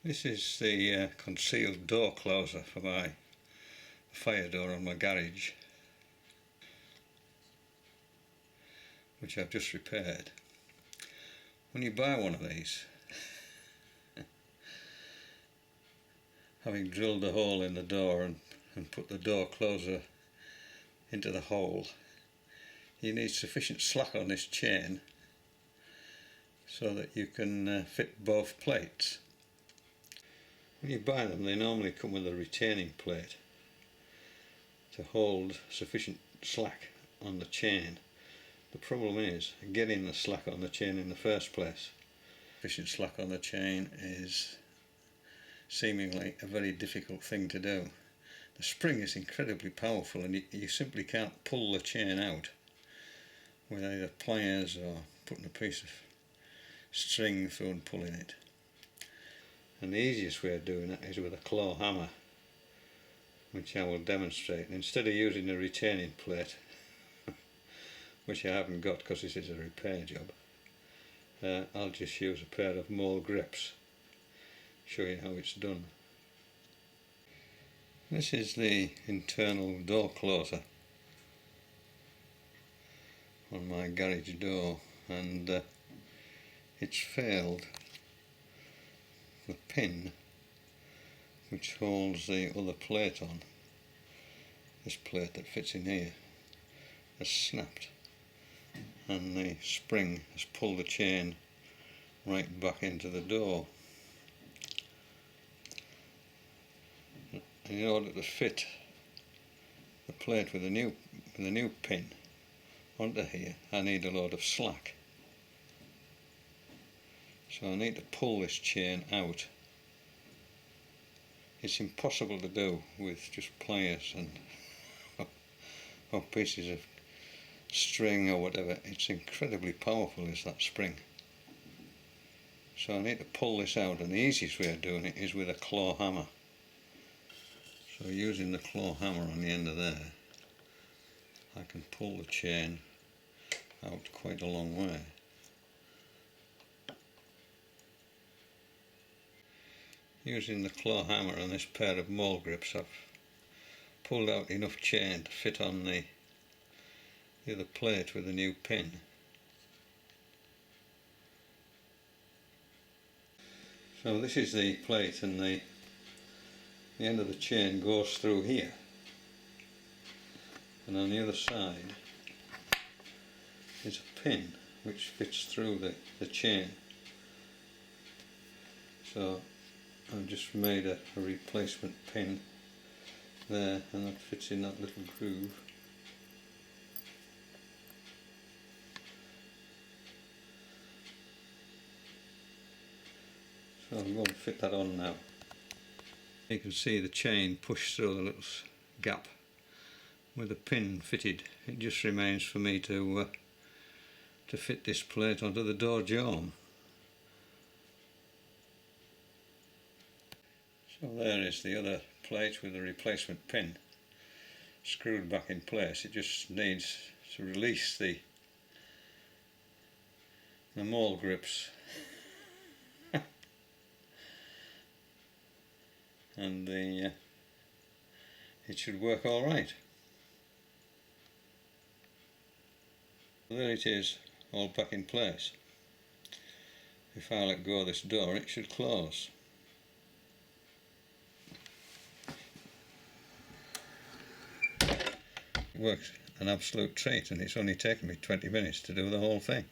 This is the concealed door closer for my fire door on my garage, which I've just repaired. When you buy one of these, having drilled a hole in the door and put the door closer into the hole, you need sufficient slack on this chain so that you can fit both plates. When you buy them, they normally come with a retaining plate to hold sufficient slack on the chain. The problem is getting the slack on the chain in the first place. Sufficient slack on the chain is seemingly a very difficult thing to do. The spring is incredibly powerful and you simply can't pull the chain out with either pliers or putting a piece of string through and pulling it. And the easiest way of doing that is with a claw hammer, which I will demonstrate. And instead of using a retaining plate, which I haven't got because this is a repair job, I'll just use a pair of mole grips. Show you how it's done. This is the internal door closer on my garage door, and it's failed. The pin which holds the other plate on, this plate that fits in here, has snapped, and the spring has pulled the chain right back into the door. And in order to fit the plate with a new pin onto here, I need a load of slack. So I need to pull this chain out. It's impossible to do with just pliers and or pieces of string or whatever. It's incredibly powerful, is that spring. So I need to pull this out, and the easiest way of doing it is with a claw hammer. So using the claw hammer on the end of there, I can pull the chain out quite a long way. Using the claw hammer and this pair of mole grips, I've pulled out enough chain to fit on the other plate with a new pin. So this is the plate, and the end of the chain goes through here, and on the other side is a pin which fits through the chain. So I've just made a replacement pin there, and that fits in that little groove. So I'm going to fit that on now. You can see the chain pushed through the little gap with the pin fitted. It just remains for me to fit this plate onto the door jamb. So there is the other plate with the replacement pin screwed back in place. It just needs to release the mole grips and it should work all right. There it is, all back in place. If I let go of this door, it should close. It works an absolute treat, and it's only taken me 20 minutes to do the whole thing.